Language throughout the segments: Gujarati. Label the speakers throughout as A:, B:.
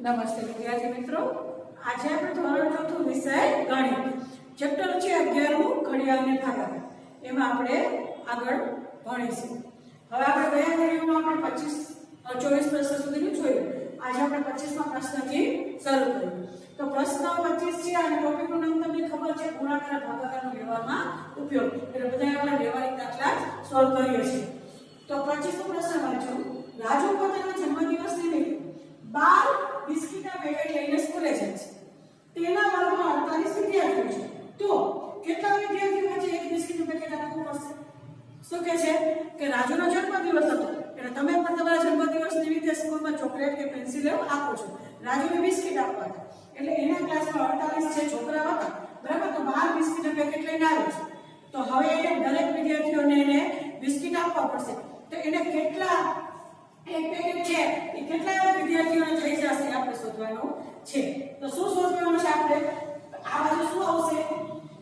A: નમસ્તે વિદ્યાર્થી મિત્રો, આજે આપણે ધોરણ ચોથું વિષય ગણિત ચેપ્ટર છે 11મું ઘડિયાળ અને ભાગાકાર. એમાં આપણે આગળ ભણીશું. હવે આપણે ગયા વિડિયોમાં આપણે 24 પ્રશ્ન સુધીનું જોયું. આજે આપણે 25મા પ્રશ્નથી શરૂ કરીએ. તો પ્રશ્ન 25 છે અને ટોપિકનું નામ તમને ખબર છે, ગુણાકાર અને ભાગાકારનો વ્યવહારમાં ઉપયોગ. એટલે બધા આપણે વ્યવહારિક દાખલા સોલ્વ કરીએ છીએ. તો 25મો પ્રશ્ન વાંચો. રાજુ પોતાના જન્મદિવસ નિમિત્તે 12 બિસ્કિટના પેકેટ લઈને સ્કૂલે જાય છે. તેના વર્ગમાં 48 વિદ્યાર્થીઓ છે. તો કેટલા વિદ્યાર્થીઓ વચ્ચે એક બિસ્કિટનું પેકેટ આપવું પડશે? શું કહે છે કે રાજુનો જન્મદિવસ હતો એટલે તમે પણ તમારા જન્મદિવસ નિમિત્તે સ્કૂલમાં ચોકલેટ કે પેન્સિલ આપો છો. રાજુને બિસ્કિટ આપવા હતા એટલે એના ક્લાસમાં 48 છે છોકરાઓ હતા, બરાબર? તો 12 બિસ્કિટના પેકેટ લઈને આવે છે. તો હવે એને દરેક વિદ્યાર્થીઓને એને બિસ્કિટ આપવા પડશે. તો એને કેટલા એક પેકેટ છે એ કેટલા એવા વિદ્યાર્થીઓને થઈ જશે આપણે શોધવાનું છે. તો શું શોધવાનું છે આપણે? આ બાજુ શું આવશે?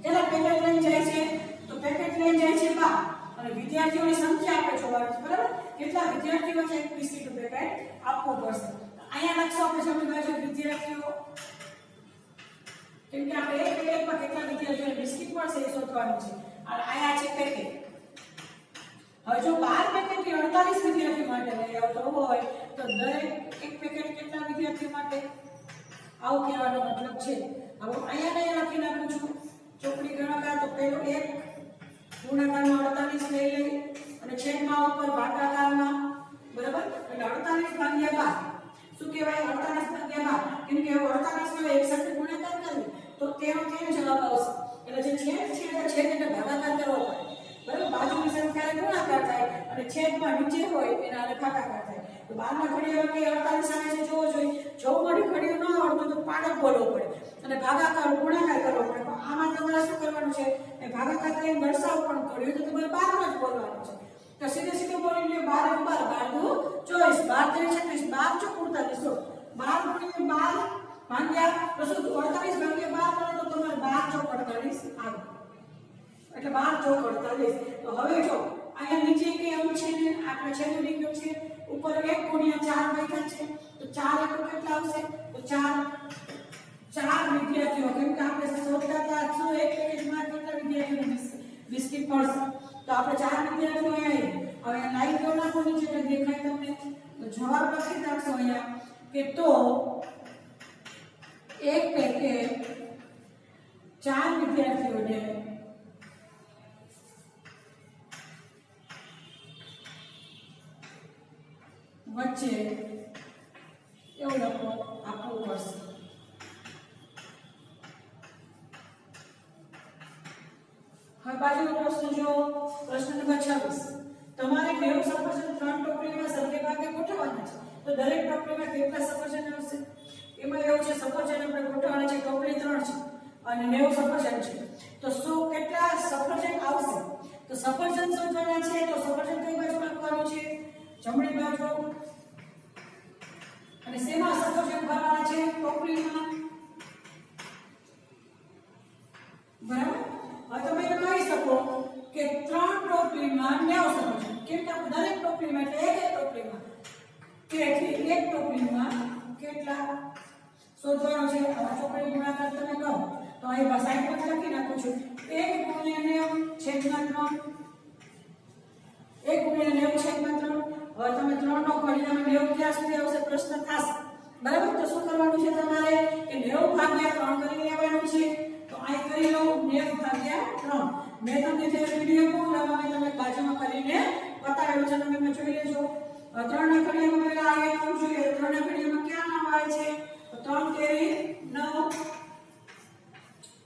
A: કેટલા પેકેટ લઈને જાય છે? તો પેકેટ લઈને જાય છે 12 અને વિદ્યાર્થીઓની સંખ્યા આપણે જોવાની છે, બરાબર? કેટલા વિદ્યાર્થીઓ છે એક બિસ્કિટનું પેકેટ આપવું પડશે. અહીંયા લખશો આપણે જમણી બાજુ વિદ્યાર્થીઓ, કેમ કે આપણે એક પેકેટમાં કેટલા વિદ્યાર્થીઓને બિસ્કિટ મળશે એ શોધવાનું છે. અને અહીંયા છે પેકેટ. હવે જો 12 પેકેટ 48 વિદ્યાર્થીઓ માટે લઈ આવતો હોય તો દરેક એક પેકેટ કેટલા વિદ્યાર્થીઓ માટે? આવું કહેવાનો મતલબ છે. હવે અહીંયા લખી નાખું છું ચોકડી ગુણાકાર. તો પહેલો એક ગુણાકારમાં 48 લઈ લઈ અને છેદમાં ઉપર ભાગાકારમાં, બરાબર? એટલે 48 ભાગ્યા 12 શું કહેવાય? 48 ભાગ્યા 12. કેમ કે 48 નો એક સાથે ગુણાકાર કરીએ તો તેનો જવાબ આવશે. એટલે જે છેદ એટલે ભાગાકાર કરવો પડે, બરાબર? બાજુની સંખ્યાને ગુણાકાર થાય અને છેદમાં નીચે હોય એના આને ભાગાકાર થાય. તો 12 ના ઘડિયાળ કે 48 સામે છે જોવો જોઈએ. જો મળી ઘડિયાળ ન આવડતું તો પાડક બોલવો પડે અને ભાગાકાર ગુણાકાર કરવો પડે. પણ આમાં તમારે શું કરવાનું છે? એ ભાગાકાર કરીને દર્શાવવું પણ પડ્યું તો તમારે 12 માં જ બોલવાનું છે. તો સીધે બોલી લ્યો 12 12 12 24 12 36 12 ચોક 48 12 ગુણ્યા 12 ભાગ્યા તો શું 48 ભાગ્યા 12 કરો તો તમારે 12 ચોક 48 આવે. એટલે 12 ચોક 48. તો હવે જો અહીંયા નીચે કે એવું છે ને આપણે છેલ્લું લીધું છે ઉપર 1 ગુણ્યા 4 વૈધા છે. તો 4 એટલે કેટલા આવશે? તો 4 વિદ્યાર્થીઓ, કેમ કે આપણે શોધતા હતા શું એક પેકેટમાં કેટલા વિદ્યાર્થીઓને બિસ્કિટ મળશે. તો આપણે 4 વિદ્યાર્થીઓ અહીંયા હવે લાઈન તો નાખો નીચે એટલે દેખાય તમને. તો જવાબ લખી નાખશો અહીંયા કે તો એક પેકેટ 4 વિદ્યાર્થીઓને વચ્ચે એવું લખો આપવું પડશે. હવે બાજુનો પ્રશ્ન જો, પ્રશ્ન નંબર 26. તમારે 90 સફરજન 3 ટોપલીમાં સરખે ભાગે ગોઠવવાના છે. તો દરેક ટોપલીમાં કેટલા સફરજન આવશે? એમાં એવું છે સફરજન આપણે ગોઠવવાના છે, ટોપલી 3 છે અને 90 સફરજન છે. તો શું કેટલા સફરજન આવશે? તો સફરજન શોધવાના છે. તો સફરજન કઈ બાજુ રાખવાનું છે? જમણી બાજુ. અને શેમાં સફરજન ભરવાના છે? ટોપલીમાં, બરાબર? હવે તમે એમ કહી શકો કે 3 ટોપલીમાં 90 સફરજન. કેમ કે દરેક ટોપલીમાં એટલે એક ટોપલીમાં એક ટોપલીમાં કેટલા શોધવાનું છે? આ ચોકડી ગુણાકાર તમે કરો તો અહીં સાઈડ પર લખી નાખું છું 1 ગુણ્યા 90 છેદમાં 3. 1 ગુણ્યા 90 છેદમાં 3. હવે તમે 3 નો ઘડિયામાં 90 ક્યાં સુધી આવશે પ્રશ્ન થશે, બરાબર? તો શું કરવાનું છે તમારે કે 90 ભાગ્યા 3 કરી લેવાનું છે. તો અહીં કરી લો 90 ભાગ્યા 3. મેં તમને જે વિડિયો મોકલાવ્યો તમે બાજુમાં કરીને બતાવેલું છે, તમે જોઈ લેજો. 3 ના ઘડિયામાં પહેલા આ એક આવવું જોઈએ. 3 ના ઘડિયામાં ક્યાં નામ આવે છે? તો 3 તેરી 9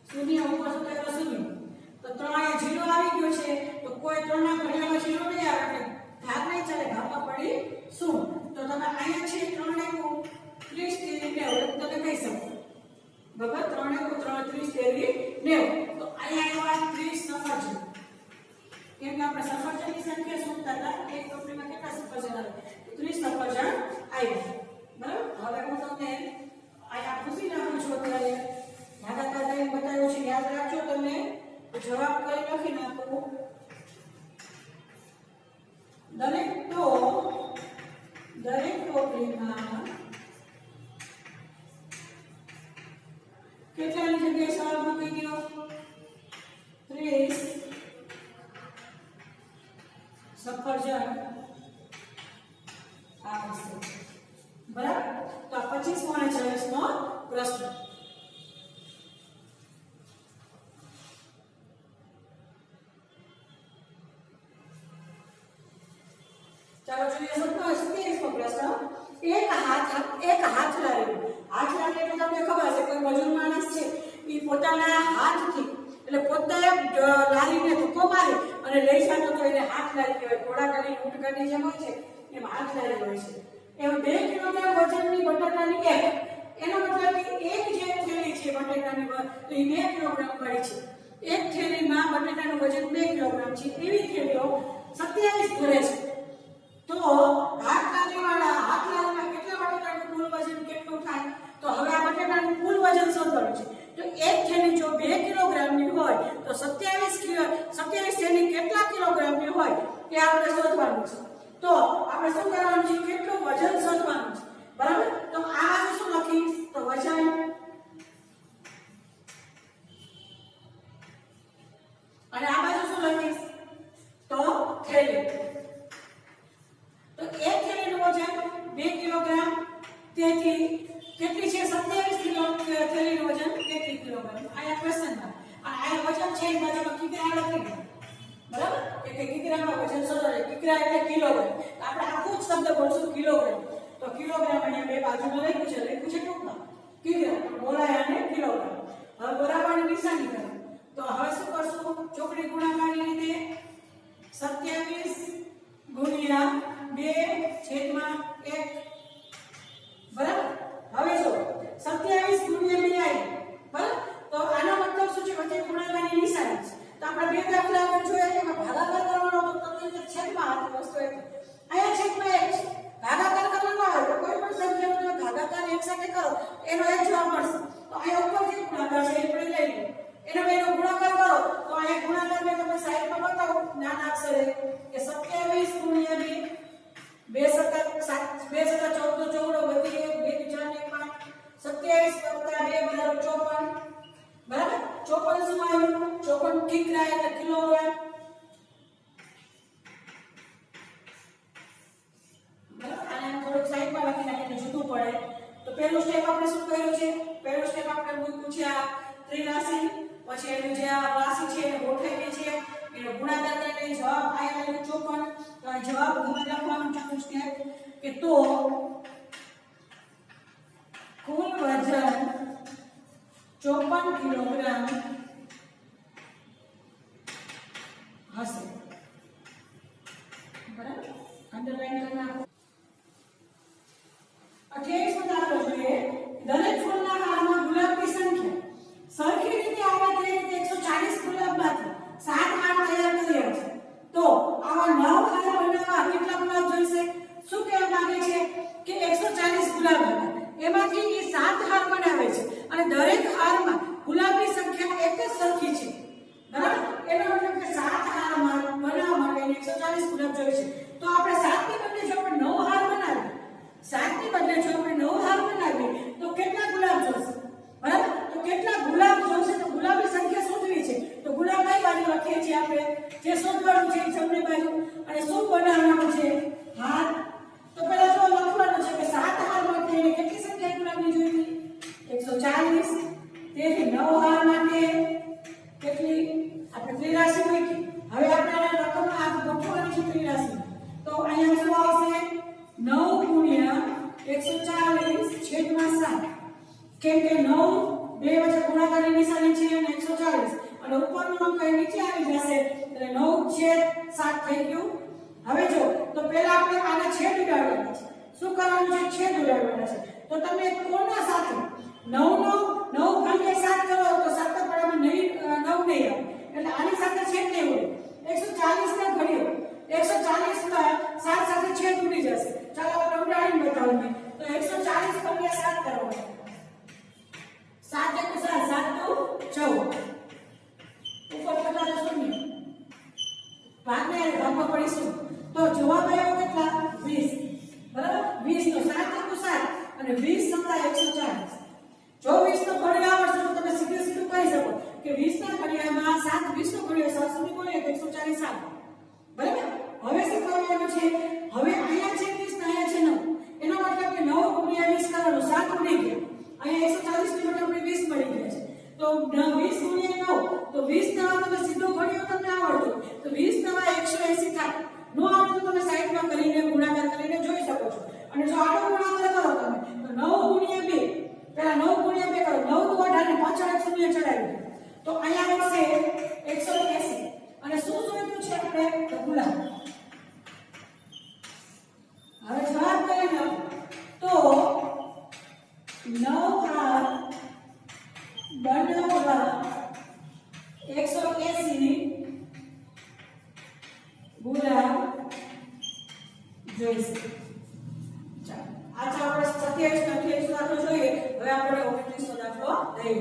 A: શૂન્ય ઉપર સૂત્ર શૂન્ય. તો 3 અહીંયા 0 આવી ગયો છે. તો કોઈ 3 ના ઘડિયામાં 0 નહીં આવે એટલે ભાગ નહીં ચાલે, ભાગમાં પડી શું? તો તમે અહીંયા છે 3 ને 30 તેરી 90 તમે કહી શકો, બરાબર? 3 ને 30 તેરી 90. તો અહીંયા આવ્યા 30 સફરજન. કેમ કે આપણે સફરજનની સંખ્યા શોધતા હતા. એક ટોપલીમાં કેટલા સફરજન આવે? 30 સફરજન આવ્યા, બરાબર? હવે હું તમને અહીંયા પૂછી નાખું છું. અત્યારે ભાગાકાર કરીને બતાવ્યું છે, યાદ રાખજો તમે. જવાબ કરી લખી નાખો. દરેક ટોપલીમાં જગ્યાએ સવાલ મૂકી દો 30 સફરજન આવશે બરાબર તો 25મો અને 26મો પ્રશ્ન ચાલો જોઈએ 27મો પ્રશ્ન એક હાથલારી એટલે તમને ખબર હશે કોઈ મજૂર માણસ છે એ પોતાના હાથથી એટલે પોતે લારીને ધક્કો મારે અને લઈ જતો તો એને હાથલારી કહેવાય ઘોડાગાડી ઊંટગાડી જેમ હોય છે એમ હાથલારી હોય છે એમ 2 કિલોગ્રામ વજનની બટાટાની એક એનો મતલબ કે એક જે થેલી છે બટાટાની તો એ 2 કિલોગ્રામ વાળી છે એક થેલીમાં બટાટાનું વજન 2 કિલોગ્રામ છે એવી થેલીઓ 27 ભરે છે તો હાથલારીમાં કેટલા બટાટાનું કુલ વજન કેટલું થાય તો હવે આ બટાટાનું કુલ વજન શોધવાનું છે તો એક થેલી જો 2 કિલોગ્રામની હોય તો 27 થેલી કેટલા કિલોગ્રામની હોય એ આપણે શોધવાનું છે તો આપણે શું કરવાનું છે કેટલું વજન શોધવાનું છે બરાબર તો આ બાજુ શું લખીશ તો વજન અને આ બાજુ શું લખીશ તો થેલી તો એક થેલીનું વજન 2 કિલોગ્રામ તેથી કેટલી છે 27 કિલો થેલીનું વજન કેટલી કિલોગ્રામ આયા ક્વેશ્ચનમાં આ વજન છે એ બાજુમાં કિગ્રા લખી દો બરાબર કે કિગ્રામાં વજન શોધો કિગ્રા એટલે કિલોગ્રામ આપણે આખું જ શબ્દ બોલશું કિલોગ્રામ તો કિલોગ્રામ અહીંયા બે બાજુમાં લખ્યું છે ટૂંકમાં કિગ્રા બોલાય અને કિલોગ્રામ હવે બરાબરની નિશાની કરો તો હવે શું કરશું ચોકડી ગુણાકારની રીતે 27 ગુણ્યા 2/1 બરાબર હવે જો 27 ગુણ્યા 2 આવી બરાબર તો આનો મતલબ શું છે વચ્ચે ગુણાકારની નિશાની છે તો આપણે બે દાખલા આગળ જોયા એમાં ભાગાકાર કરવાનો તો તમને છેદમાં આવતી વસ્તુ એટલે અહીંયા છેદમાં 1 છે ભાગાકાર કરવાનો આવે તો કોઈ પણ સંખ્યાનો ભાગાકાર એક સાથે કરો એનો એક જવાબ મળશે તો અહીંયા ઉપર જે ગુણાકાર છે એ આપણે લઈ લો એનો બેનો ગુણાકાર કરો તો અહીંયા ગુણાકારને તમે સાઈડમાં બતાવો નાના અક્ષરે કે 27 ગુણ્યા 2 2 સતત 7 2 સતત 14 14 વધી 2 4 ને 5 27 વત્તા 2 બરાબર 54 બરાબર 54 શું આવ્યું 54 કિગ્રા એટલે કિલોગ્રામ બરાબર આને થોડુંક સાઈડમાં લખી નાખીને જુદું પડે તો પહેલું સ્ટેપ આપણે શું કર્યું છે પહેલું સ્ટેપ આપણે મૂક્યું છે આ ત્રિરાશિ પછી એનું જે આ રાશિ છે એને ગોઠવી છે એનો ગુણાકાર કરીને જવાબ આયા 54 તો આ જવાબ હવે લખવાનું ચાલુ સ્ટેપ કે તો કુલ વજન 54 કિલોગ્રામ હશે બરાબર અંડરલાઈન કરી નાખો 28 દાખલો જોઈએ દરેક ફૂલના હારમાં ગુલાબની સંખ્યા સરખી રીતે આવે તે રીતે 140 ગુલાબમાંથી 7 હાર તૈયાર કર્યા છે તો આવા 9 હાર બનાવવા કેટલા ગુલાબ જોઈશે શું કહેવા માંગે છે કે 140 ગુલાબ હતા એમાંથી એ 7 હાર બનાવે છે અને દરેક હારમાં ગુલાબની સંખ્યા એક જ સરખી છે બરાબર એનો મતલબ કે 7 હાર બનાવવા માટે 140 ગુલાબ જોઈએ છે તો આપણે 7 ની બદલે જો આપણે 9 હાર બનાવીએ 7 ની બદલે જો આપણે 9 હાર બનાવીએ તો કેટલા ગુલાબ જોઈશે બરાબર તો કેટલા ગુલાબ જોઈશે તો ગુલાબની સંખ્યા શોધવી છે તો ગુલાબ કઈ બાજુ લખીએ છીએ આપણે જે શોધવાનું છે જમણી બાજુ અને શું બનાવવાનું છે હાર તો પહેલા જો લખવાનું છે કે 7 હાર માટે કેટલી સંખ્યા ગુલાબની જોઈતી 140 તેથી 9 હાર માટે કેટલી આપણે ત્રિરાશિ મૂકી હવે આપણે આ રકમમાં આ ગોઠવવાની છે ત્રિરાશિ તો અહીંયા શું આવશે 9 ગુણ્યા 140 છેદમાં 7 કેમ કે 9 બે વચ્ચે ગુણાકારની નિશાની છે અને 140 અને ઉપરનું અંક કઈ નીચે આવી જશે એટલે 9 છેદ 7 થઈ ગયું હવે જો તો પહેલા આપણે આને છેદ ઉડાડવાના છે શું કરવાનું છે છેદ ઉડાડવાના છે તો તમે કોના સાથે 9 નો 9 ભાગ્યા 7 કરો તો 7 પડામાં 9 નહીં આવે એટલે આની સાથે છેદ નહીં ઉડે 140 ને ઘડીઓ 140 માં 7 સાથે છેદ ઉડી જશે ચાલો આપણે ઉડાડીને બતાવું તો 140 ભાગ્યા 7 કરવાનું 7 * 7 = 14 ઉપર કેટલા જશે ને ભાગને ભાગમાં પડીશું તો જવાબ આવ્યો કેટલા 20 બરાબર 20 નો 7 * 7 અને 20 * 140 જો 20 નો ઘડી આવડશે તો તમે સીધું સીધું કરી 20 ગુણ્યા 9 તો 20 નવા તમે સીધો ગણ્યો તમને આવડતું તો 20 નવા 180 થાય. નો આવડતું તમે સાઈડમાં કરીને ગુણાકાર કરીને જોઈ શકો છો. અને જો આડો ગુણાકાર કરો તમે તો 9 ગુણ્યા 2 પહેલા 9 ગુણ્યા 2 કરો 9 દુ 18 ને પાછળ એક શૂન્ય ચડાવી દો તો અહીંયા આવશે 180. અને શું શોધ્યું છે આપણે તો ગુણાકાર. હવે જવાબ કરી લો તો 9 હાર બનાવવા 180 ગુણા જોઈશે. ચાલો આ આપણે 27 દાખલો જોઈએ. હવે આપણે 29નો દાખલો લઈએ.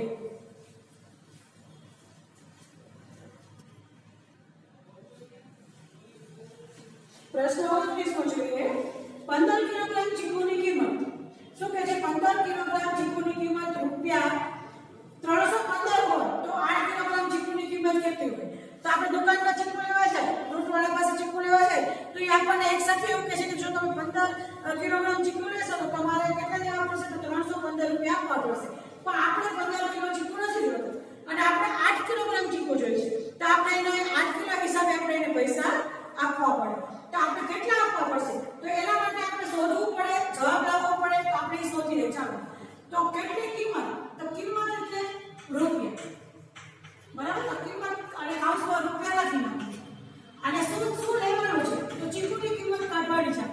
A: પ્રશ્ન 29નો જોઈએ. 15 કિલોગ્રામ ચીકુની કિંમત શું કહે છે? 15 કિલોગ્રામ ચીકુની કિંમત રૂપિયા 315 હોય તો 8 કિલોગ્રામ ચીકુની કિંમત કેટલી હોય? તો આપણે દુકાનમાં ચીકુ લેવા જાય, ફ્રૂટવાળા પાસે ચીકુ લેવા જાય તો એ આપણને એક સાથે એવું કહે છે કે જો તમે 15 કિલોગ્રામ ચીકુ લેશો તો તમારે કેટલા લેવા પડશે? તો 315 રૂપિયા આપવા પડશે. પણ આપણે 15 કિલો ચીકુ નથી જોતું અને આપણે 8 કિલોગ્રામ ચીકુ જોઈએ છે તો આપણે એને 8 કિલો હિસાબે આપણે એને પૈસા આપવા પડે. તો આપણે કેટલા આપવા પડશે? તો એના માટે આપણે શોધવું પડે, જવાબ લાવવો પડે. તો આપણે એ શોધી લઈએ. ચાલો તો કેટલી કિંમત? તો કિંમત એટલે રૂપિયા, બરાબર? તો કિંમત અને કાઉન્સમાં રૂપિયા લખી નાખો. અને શું લેવાનું છે? તો ચીકુની કિંમત કાઢવાની છે.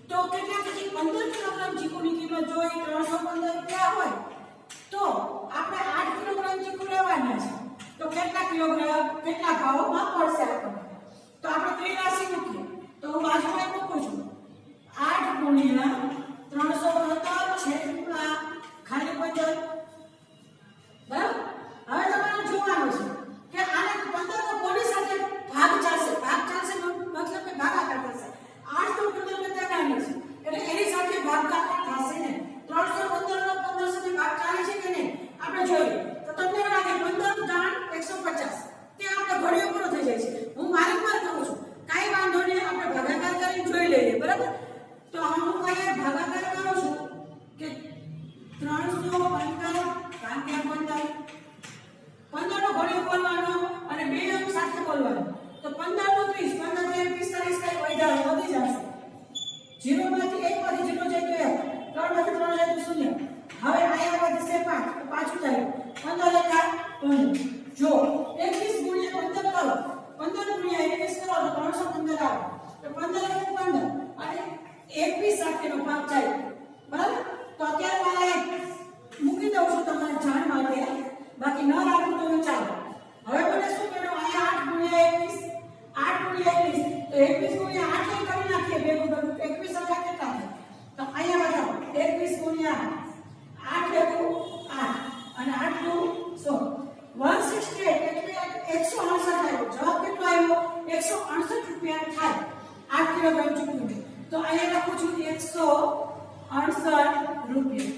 A: તો કેટલા પછી 15 કિલોગ્રામ ચીકુની કિંમત જો 315 રૂપિયા હોય તો આપણે 8 કિલોગ્રામ ચીકુ લેવાના છે. તો કેટલા કિલોગ્રામ કેટલા ભાવમાં પડશે આપણને? તો આપણે ત્રિરાશી મૂકીએ તો હું બાજુમાં મૂકું છું 8 ગુણ્યા 315 છેદમાં ખાલી 15. બરાબર? હવે તમારે જોવાનું છે કે આને 15 નો કોની સાથે ભાગ ચાલશે? ભાગ ચાલશે મતલબ કે ભાગાકાર થશે. 8 તો 15 કરતા નાની છે એટલે એની સાથે ભાગાકાર થશે ને. 315 નો 15 સાથે ભાગ ચાલે છે કે નહીં આપણે જોઈએ. તો તમને એવું લાગે 15 દાણ 150 તે આપણે ઘડિયો પૂરો થઈ જાય છે. હું વારંવાર કહું છું કાઈ વાંધો નહીં, આપણે ભાગાકાર કરીને જોઈ લઈએ. બરાબર? તો હું અહીંયા ભાગાકાર કરું છું કે 315 ભાગ્યા 15 નો ઘડિયો બોલવાનો અને બે અંક સાથે બોલવાનો. તો 15 નો 30 15 ને 45 કઈ વધી જશે. 0 માંથી 1 માંથી 0 જાય તો 1, 3 માંથી 3 જાય તો 0. હવે અહીંયા વધશે 5 તો પાછું થાય 15 એકા 15. જો 21 ગુણ્યા 15 કરો 15 ગુણ્યા 21 કરો તો 315 આવે. તો 15 × 15 અને 21 સાથેનો ભાગ જાય. બરાબર? તો અત્યારે મારે મૂકી દઉં છું તમારે જાણ માટે, બાકી ન રાખું તો ચાલો. હવે મને શું કર્યું? અહીંયા 8 ગુણ્યા 21 તો 21 ગુણ્યા 8 કરી નાખીએ. ભેગું ભેગું 21 કેટલા થાય? તો અહીંયા બતાવો 21 ગુણ્યા 8 ભેગું 8 અને 8 નું 100 168 એટલે 168 આવ્યો. જવાબ કેટલો આવ્યો? 168 રૂપિયા થાય 8 કિલોગ્રામ ચીકુ. તો અહીંયા લખું છું 168 રૂપિયા.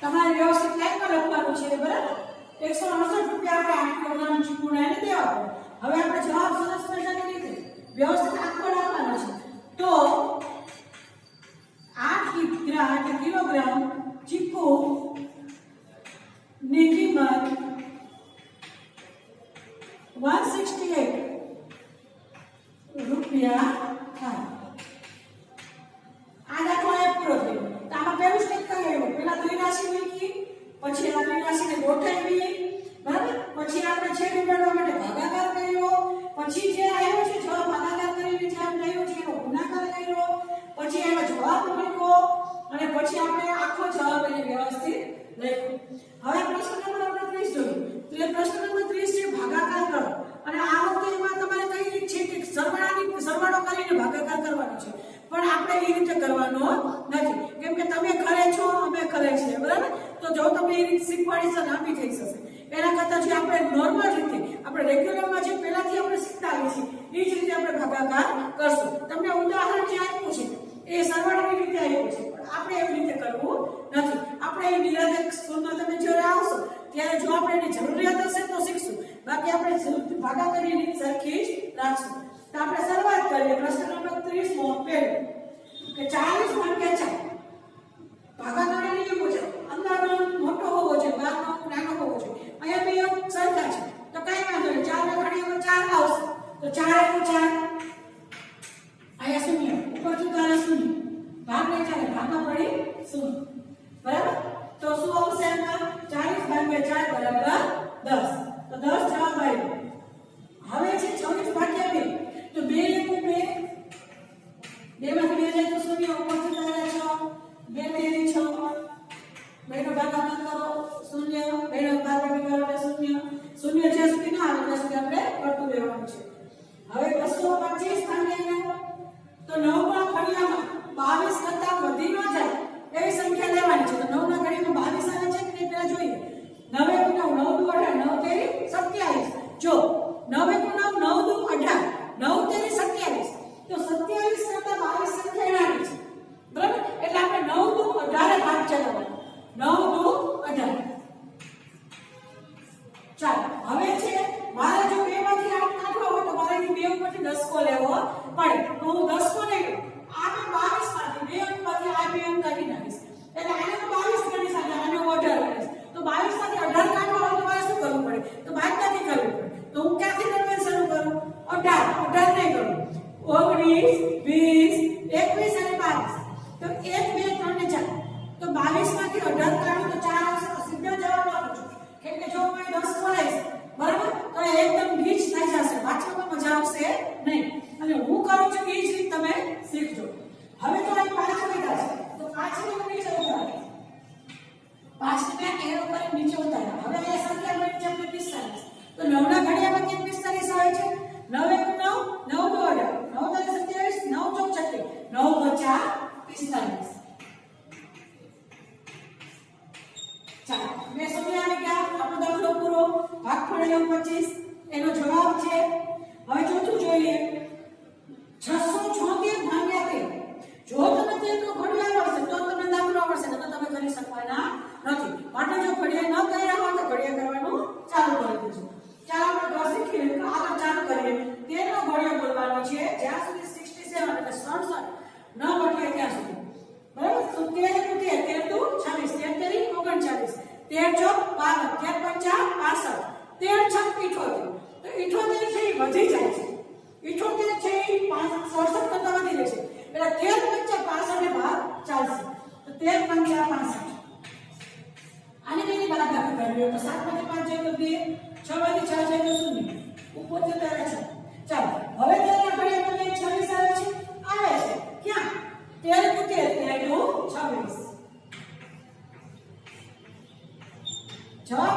A: તમારે વ્યવસ્થિત લાઈનમાં લખવાનું છે. બરાબર? 168 રૂપિયા આપણે 8 કિલોગ્રામ ચીકુના એને દેવા પડે. હવે આપણે જવાબ સરસ મજાની રીતે વ્યવસ્થિત આખો લખવાનો છે. તો 8 કિલોગ્રામ ચીકુ ની કિંમત 168 રૂપિયા થાય. આ દાખલો એ પૂરો થયો. તો આમાં પહેલું સ્ટેપ કઈ આવ્યું? પહેલા ત્રિરાશી મૂકી, પછી આ ત્રિરાશીને ગોઠવી, બરાબર? પછી આપણે છેદ ઉડાડવા માટે ભાગાકાર કર્યો, પછી જે આવ્યો છે જવાબ ભાગાકાર કરીને જે આપણે આવ્યો છે એનો ગુણાકાર કર્યો, પછી એનો જવાબ મૂક્યો અને પછી આપણે આખો જવાબ એને વ્યવસ્થિત લખ્યો. હવે પ્રશ્ન નંબર આપણે 30 જોઈએ. તો એ પ્રશ્ન નંબર 30 છે ભાગાકાર કરો. અને આ વખતે એમાં તમારે કઈ રીત છે કે સરવાળો કરીને ભાગાકાર કરવાનો છે. પણ આપણે એ રીતે કરવાનો નથી કેમ કે તમે ઘરે છો અમે ઘરે છીએ. બરાબર? તો જો તમે એ રીત શીખવાડી છે લાંબી થઈ જશે. એના કરતાં જે આપણે નોર્મલ રીતે આપણે રેગ્યુલરમાં જે પહેલાથી આપણે શીખતા આવીએ છીએ એ જ રીતે આપણે ભાગાકાર કરશું. તમને ઉદાહરણ જે આપ્યું છે એ સરવાળાની રીતે આપ્યું છે પણ આપણે એવી રીતે કરવું નથી. આપણે એ નિરાતે સ્કૂલમાં તમે જ્યારે આવશો ત્યારે જો આપણે એની જરૂરિયાત હશે તો શીખશું, બાકી આપણે ભાગાકારની રીત સરખી જ રાખશું. તો આપણે શરૂઆત કરીએ. પ્રશ્ન નંબર 30 માં પહેલો કે 40 ભાગ્યા 4 ભાગાકારની નિયમ મુજબ અંદાજનો મોટો હોવો જોઈએ, 12 નો નાનો હોવો ભાગ નહીં ચાલે, ભાગમાં પડી શૂન્ય. બરાબર? તો શું આવશે આમાં? 40 ભાગ્યા 4 બરાબર 10. તો 10 જવાબ આવ્યો. હવે છે 26 ભાગ્યા 2. તો 2 એકુ 2. 2 માંથી 2 જાય તો શૂન્ય, ઉપર જતા રહ્યા 6. 2 તેરી 6. 2 નો ભાગાકાર કરો શૂન્ય, 2 નો ભાગાકાર કરો એટલે શૂન્ય. શૂન્ય જ્યાં સુધી ના આવે ત્યાં સુધી આપણે કરતું રહેવાનું છે. હવે 225 ભાગ્યા 9. તો 9 માં ઘડિયામાં 22 કરતા વધી ન જાય એવી સંખ્યા લેવાની છે. તો 9 ના ઘડિયામાં 22 આવે છે કે નહીં પેલા જોઈએ. 9 એકુ 9, 9 દુ 18, 9 તેરી 27. જો 9 એકુ 9, 9 દુ 18, 9 તેરી 27. તો 27 કરતા 22 સંખ્યા નાની છે. બરાબર? એટલે આપણે 9 દુ 18 ભાગ ચલાવવાનો. 9 દુ 18. ચાલો હવે છે મારે જો 2 માંથી 8 કાઢવો હોય તો મારે 2 ઉપરથી 10 કો લેવો પડે. તો હું 10 કો લઈ લઉં. આ 22 માંથી 2 અંક માંથી આ 2 અંક કાઢી નાખીશ. એટલે આને તો 22 ગણીશ અને આને 18 ગણીશ. તો 22 માંથી 18 કાઢવા હોય તો મારે શું કરવું પડે? તો બાદબાકી કરવી પડે. તો હું ક્યાંથી ગણવાનું શરૂ કરું? 18 નહીં કરું. 19 20 21 અને 22. તો 1 2 3 ને 4. તો 22 માંથી 18 કાઢું તો 4 આવશે. તો સીધો જવાબ આપું છું. કેમ કે જો હું 10 બોલાઈશ બરાબર તો એકદમ ગીચ થઈ જશે, વાંચવામાં મજા આવશે નહીં. અને હું કરું છું એ જ રીત તમે શીખજો. હવે તો અહીં 5 વધ્યા છે તો 5 ને નીચે ઉતારો. 5 ને એરો પર નીચે ઉતારો. હવે એ સંખ્યા મળી છે 45. તો 9 ના ઘડિયામાં કેમ 45 આવે છે? 9 એકુ 9, 9 દુ 18, 9 તારી 27, 9 ચોક 36, 9 પચા 45. ચાલો બે શૂન્ય આવી ગયા. આપણો દાખલો પૂરો. ભાગફળ 25 એનો જવાબ છે. હવે ચોથું જોઈએ 676 ભાગ્યા 13. જો તમે તેનો ઘડિયાળ આવડશે તો તમને દાખલો આવડશે, નહીં તો તમે કરી શકવાના નથી. માટે જો ઘડિયાળ ન કર્યા હોય તો ઘડિયાળ કરવાનું ચાલુ કરી દેજો. ચાલો આપણે ઘર શીખી લઈએ. આગળ ચાલુ કરીએ. 13 નો ઘડિયાળ બોલવાનો છે જ્યાં સુધી 67 એટલે 67 ન ઘટે ત્યાં સુધી. બરાબર? તો 13 એકુ 13, 13 દુ 26, 13 તેરી 39, 13 ચોક 52, 13 પંચા 65, 13 છક 78. તો 78 છે એ વધી જાય છે. 78 છે એ 67 કરતા વધી જાય છે. એટલે 13 પંચા 65 ને ભાગ ચાલશે. તો 13 પંચા 65. આને બેની બાદબાકી કરવી હોય તો 7 માંથી 5 જાય તો 2, 6 માંથી 4 જાય તો 0. ઉપર જતા રહે છે. ચાલો હવે તેના ઘડિયાળમાં 26 આવે છે. આવે છે ક્યાં? 13 એકુ 13, 13 દુ 26. જવાબ